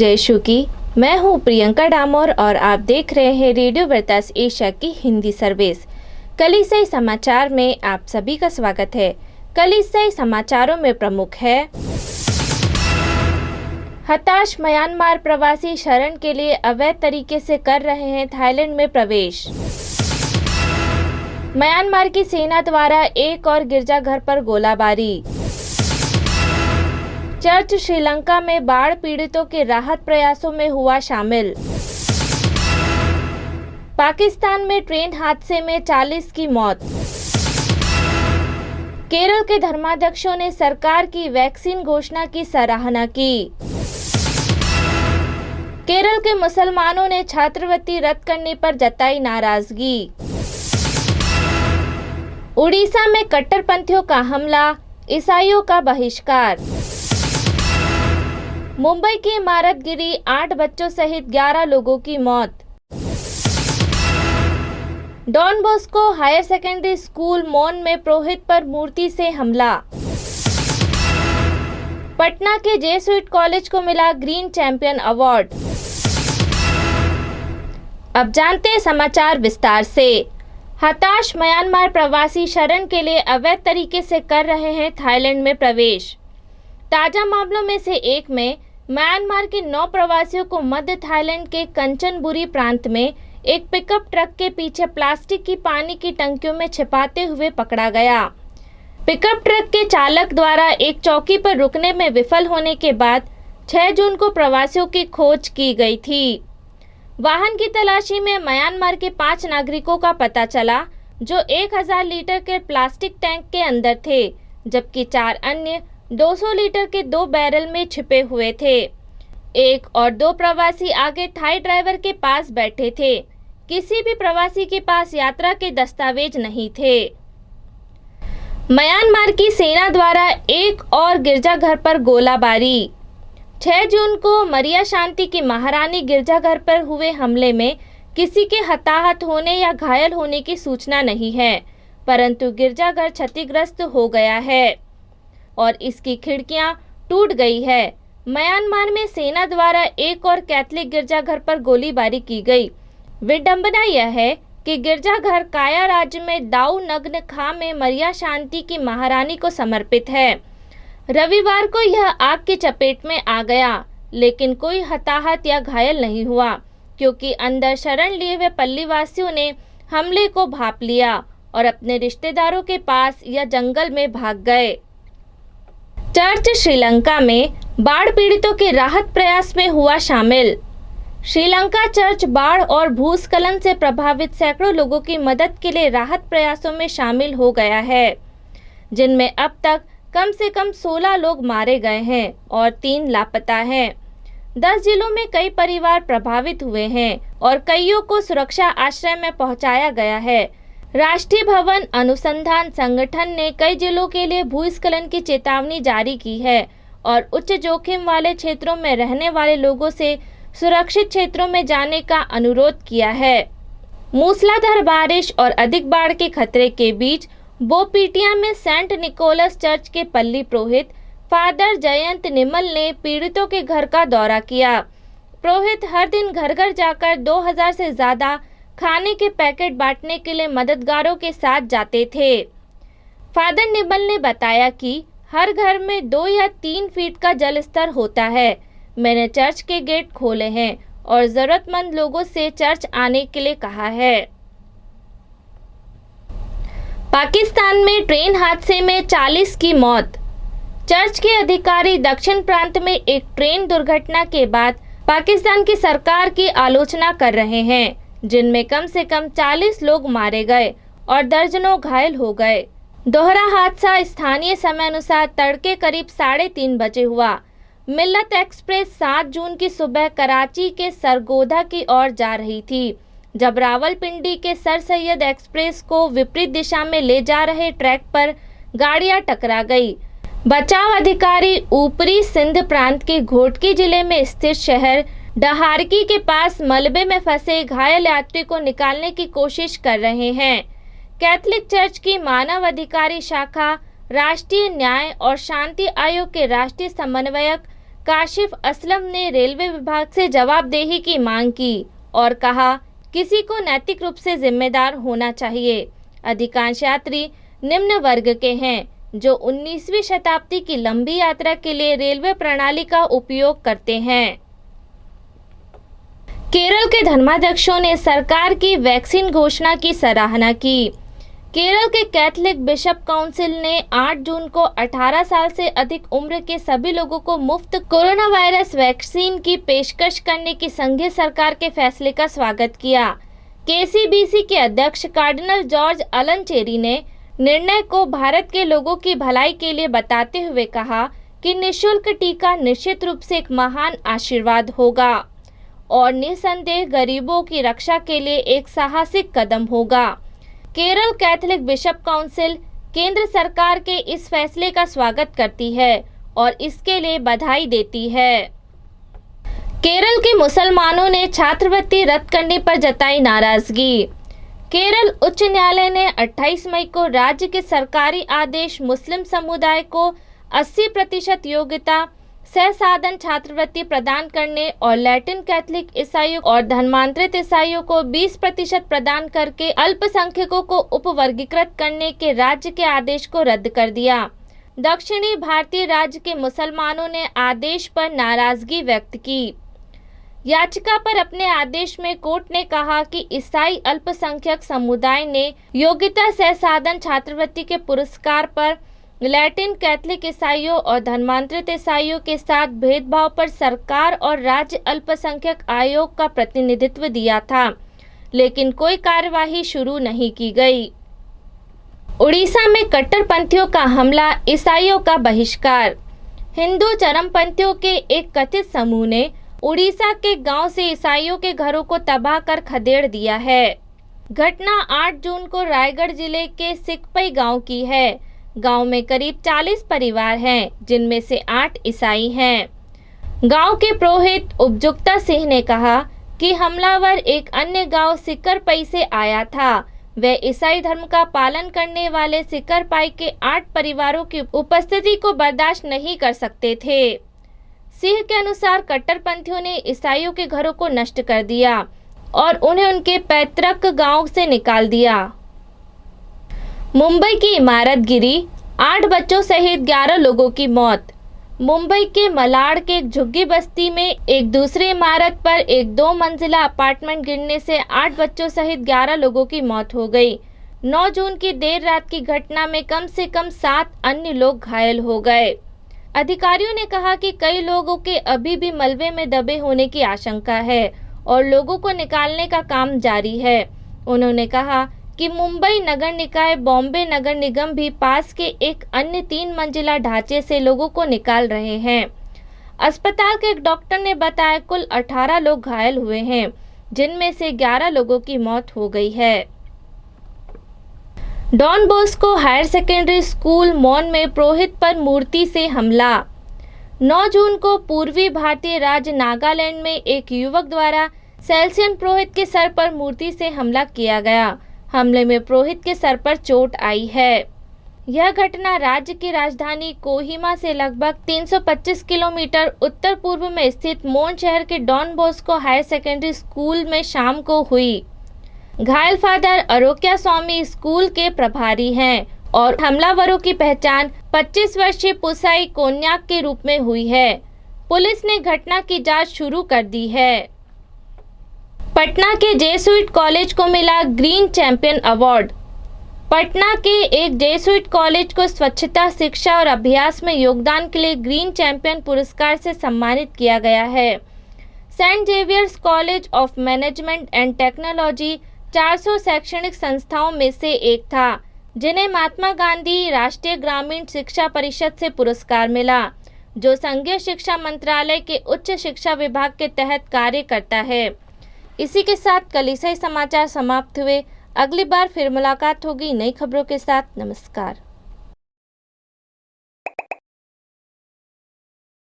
जय शू की। मैं हूं प्रियंका डामोर और आप देख रहे हैं रेडियो वृतास एशिया की हिंदी सर्विस। कलिसियाई समाचार में आप सभी का स्वागत है। कलिसियाई समाचारों में प्रमुख है: हताश म्यांमार प्रवासी शरण के लिए अवैध तरीके से कर रहे हैं थाईलैंड में प्रवेश। म्यांमार की सेना द्वारा एक और गिरजाघर पर गोलाबारी। चर्च श्रीलंका में बाढ़ पीड़ितों के राहत प्रयासों में हुआ शामिल। पाकिस्तान में ट्रेन हादसे में 40 की मौत। केरल के धर्माध्यक्षों ने सरकार की वैक्सीन घोषणा की सराहना की। केरल के मुसलमानों ने छात्रवृत्ति रद्द करने पर जताई नाराजगी। उड़ीसा में कट्टरपंथियों का हमला, ईसाइयों का बहिष्कार। मुंबई की इमारत गिरी, 8 बच्चों सहित 11 लोगों की मौत। Don Bosco higher secondary school Mon में पुरोहित पर मूर्ति से हमला। पटना के जेसुइट कॉलेज को मिला ग्रीन चैंपियन अवार्ड। अब जानते हैं समाचार विस्तार से। हताश म्यांमार प्रवासी शरण के लिए अवैध तरीके से कर रहे हैं थाईलैंड में प्रवेश। ताजा मामलों में से एक में म्यांमार के 9 प्रवासियों को मध्य थाईलैंड के कंचनबुरी प्रांत में एक पिकअप ट्रक के पीछे प्लास्टिक की पानी की टंकियों में छिपाते हुए पकड़ा गया। पिकअप ट्रक के चालक द्वारा एक चौकी पर रुकने में विफल होने के बाद 6 जून को प्रवासियों की खोज की गई थी। वाहन की तलाशी में म्यांमार के 5 नागरिकों का पता चला जो 1000 लीटर के प्लास्टिक टैंक के अंदर थे, जबकि 4 अन्य 200 लीटर के 2 बैरल में छिपे हुए थे। 1 और 2 प्रवासी आगे थाई ड्राइवर के पास बैठे थे। किसी भी प्रवासी के पास यात्रा के दस्तावेज नहीं थे। म्यांमार की सेना द्वारा एक और गिरजाघर पर गोलाबारी। 6 जून को मरिया शांति की महारानी गिरजाघर पर हुए हमले में किसी के हताहत होने या घायल होने की सूचना नहीं है, परंतु गिरजाघर क्षतिग्रस्त हो गया है और इसकी खिड़कियां टूट गई है। म्यांमार में सेना द्वारा एक और कैथोलिक गिरजाघर पर गोलीबारी की गई। विडंबना यह है कि गिरजाघर काया राज्य में दाऊ नग्न खा में मरिया शांति की महारानी को समर्पित है। रविवार को यह आग की चपेट में आ गया, लेकिन कोई हताहत या घायल नहीं हुआ, क्योंकि अंदर शरण लिए हुए पल्लीवासियों ने हमले को भांप लिया और अपने रिश्तेदारों के पास या जंगल में भाग गए। चर्च श्रीलंका में बाढ़ पीड़ितों के राहत प्रयास में हुआ शामिल। श्रीलंका चर्च बाढ़ और भूस्खलन से प्रभावित सैकड़ों लोगों की मदद के लिए राहत प्रयासों में शामिल हो गया है, जिनमें अब तक कम से कम 16 लोग मारे गए हैं और 3 लापता हैं। 10 जिलों में कई परिवार प्रभावित हुए हैं और कईयों को सुरक्षा आश्रय में पहुंचाया गया है। राष्ट्रीय भवन अनुसंधान संगठन ने कई जिलों के लिए भूस्खलन की चेतावनी जारी की है और उच्च जोखिम वाले क्षेत्रों में रहने वाले लोगों से सुरक्षित क्षेत्रों में जाने का अनुरोध किया है। मूसलाधार बारिश और अधिक बाढ़ के खतरे के बीच बोपीटिया में सेंट निकोलस चर्च के पल्ली पुरोहित फादर जयंत निमल ने पीड़ितों के घर का दौरा किया। पुरोहित हर दिन घर घर जाकर 2000 से ज्यादा खाने के पैकेट बांटने के लिए मददगारों के साथ जाते थे। फादर निमल ने बताया कि हर घर में 2 या 3 फीट का जल स्तर होता है। मैंने चर्च के गेट खोले हैं और जरूरतमंद लोगों से चर्च आने के लिए कहा है। पाकिस्तान में ट्रेन हादसे में 40 की मौत। चर्च के अधिकारी दक्षिण प्रांत में एक ट्रेन दुर्घटना के बाद पाकिस्तान की सरकार की आलोचना कर रहे हैं, जिनमें कम से कम 40 लोग मारे गए और दर्जनों घायल हो गए। दोहरा हादसा स्थानीय समय अनुसार तड़के करीब 3:30 बजे हुआ। मिल्लत एक्सप्रेस 7 जून की सुबह कराची के सरगोधा की ओर जा रही थी, जब रावलपिंडी के सर सैयद एक्सप्रेस को विपरीत दिशा में ले जा रहे ट्रैक पर गाड़ियां टकरा गई। बचाव अधिकारी ऊपरी सिंध प्रांत के घोटकी जिले में स्थित शहर डहारकी के पास मलबे में फंसे घायल यात्री को निकालने की कोशिश कर रहे हैं। कैथोलिक चर्च की मानव अधिकारी शाखा, राष्ट्रीय न्याय और शांति आयोग के राष्ट्रीय समन्वयक काशिफ असलम ने रेलवे विभाग से जवाबदेही की मांग की और कहा, किसी को नैतिक रूप से जिम्मेदार होना चाहिए। अधिकांश यात्री निम्न वर्ग के हैं जो 19वीं शताब्दी की लंबी यात्रा के लिए रेलवे प्रणाली का उपयोग करते हैं। केरल के धर्माध्यक्षों ने सरकार की वैक्सीन घोषणा की सराहना की। केरल के कैथोलिक बिशप काउंसिल ने 8 जून को 18 साल से अधिक उम्र के सभी लोगों को मुफ्त कोरोना वायरस वैक्सीन की पेशकश करने की संघीय सरकार के फैसले का स्वागत किया। केसीबीसी के अध्यक्ष कार्डिनल जॉर्ज अलन चेरी ने निर्णय को भारत के लोगों की भलाई के लिए बताते हुए कहा कि निःशुल्क टीका निश्चित रूप से एक महान आशीर्वाद होगा और निसंदेह गरीबों की रक्षा के लिए एक साहसिक कदम होगा। केरल कैथोलिक बिशप काउंसिल केंद्र सरकार के इस फैसले का स्वागत करती है और इसके लिए बधाई देती है। केरल के मुसलमानों ने छात्रवृत्ति रद्द करने पर जताई नाराजगी। केरल उच्च न्यायालय ने 28 मई को राज्य के सरकारी आदेश मुस्लिम समुदाय को 80% योग्यता सह साधन छात्रवृत्ति प्रदान करने और लैटिन कैथोलिक ईसाइयों और धर्मांतरित ईसाइयों को 20% प्रदान करके अल्पसंख्यकों को उपवर्गीकृत करने के राज्य के आदेश को रद्द कर दिया। दक्षिणी भारतीय राज्य के मुसलमानों ने आदेश पर नाराजगी व्यक्त की। याचिका पर अपने आदेश में कोर्ट ने कहा कि ईसाई अल्पसंख्यक समुदाय ने योग्यता सह साधन छात्रवृत्ति के पुरस्कार पर लैटिन कैथोलिक ईसाइयों और धर्मांतरित ईसाइयों के साथ भेदभाव पर सरकार और राज्य अल्पसंख्यक आयोग का प्रतिनिधित्व दिया था, लेकिन कोई कार्यवाही शुरू नहीं की गई। उड़ीसा में कट्टरपंथियों का हमला, ईसाइयों का बहिष्कार। हिंदू चरमपंथियों के एक कथित समूह ने उड़ीसा के गांव से ईसाइयों के घरों को तबाह कर खदेड़ दिया है। घटना 8 जून को रायगढ़ जिले के सिकपई गांव की है। गांव में करीब 40 परिवार हैं, जिनमें से 8 ईसाई हैं। गांव के पुरोहित उपजुक्ता सिंह ने कहा कि हमलावर एक अन्य गांव सिकरपई से आया था। वे ईसाई धर्म का पालन करने वाले सिकरपई के 8 परिवारों की उपस्थिति को बर्दाश्त नहीं कर सकते थे। सिंह के अनुसार कट्टरपंथियों ने ईसाइयों के घरों को नष्ट कर दिया और उन्हें उनके पैतृक गांव से निकाल दिया। मुंबई की इमारत गिरी, 8 बच्चों सहित 11 लोगों की मौत। मुंबई के मलाड के एक झुग्गी बस्ती में एक दूसरी इमारत पर एक 2 मंजिला अपार्टमेंट गिरने से 8 बच्चों सहित 11 लोगों की मौत हो गई। 9 जून की देर रात की घटना में कम से कम 7 अन्य लोग घायल हो गए। अधिकारियों ने कहा कि कई लोगों के अभी भी मलबे में दबे होने की आशंका है और लोगों को निकालने का काम जारी है। उन्होंने कहा कि मुंबई नगर निकाय, बॉम्बे नगर निगम भी पास के एक अन्य 3 मंजिला ढांचे से लोगों को निकाल रहे हैं। अस्पताल के एक डॉक्टर ने बताया कुल 18 लोग घायल हुए हैं, जिनमें से 11 लोगों की मौत हो गई है। Don Bosco higher secondary school Mon में पुरोहित पर मूर्ति से हमला। 9 जून को पूर्वी भारतीय राज्य नागालैंड में एक युवक द्वारा सेल्सियन पुरोहित के सर पर मूर्ति से हमला किया गया। हमले में पुरोहित के सर पर चोट आई है। यह घटना राज्य की राजधानी कोहिमा से लगभग 325 किलोमीटर उत्तर पूर्व में स्थित मोन शहर के Don Bosco higher secondary school में शाम को हुई। घायल फादर अरोक्या स्वामी स्कूल के प्रभारी हैं और हमलावरों की पहचान 25 वर्षीय पुसाई कोन्याक के रूप में हुई है। पुलिस ने घटना की जांच शुरू कर दी है। पटना के जेसुइट कॉलेज को मिला ग्रीन चैंपियन अवार्ड। पटना के एक जेसुइट कॉलेज को स्वच्छता, शिक्षा और अभ्यास में योगदान के लिए ग्रीन चैंपियन पुरस्कार से सम्मानित किया गया है। Saint Xavier's college of management and technology 400 शैक्षणिक संस्थाओं में से एक था, जिन्हें महात्मा गांधी राष्ट्रीय ग्रामीण शिक्षा परिषद से पुरस्कार मिला, जो संघीय शिक्षा मंत्रालय के उच्च शिक्षा विभाग के तहत कार्य करता है। इसी के साथ कलिसाई समाचार समाप्त हुए। अगली बार फिर मुलाकात होगी नई खबरों के साथ। नमस्कार।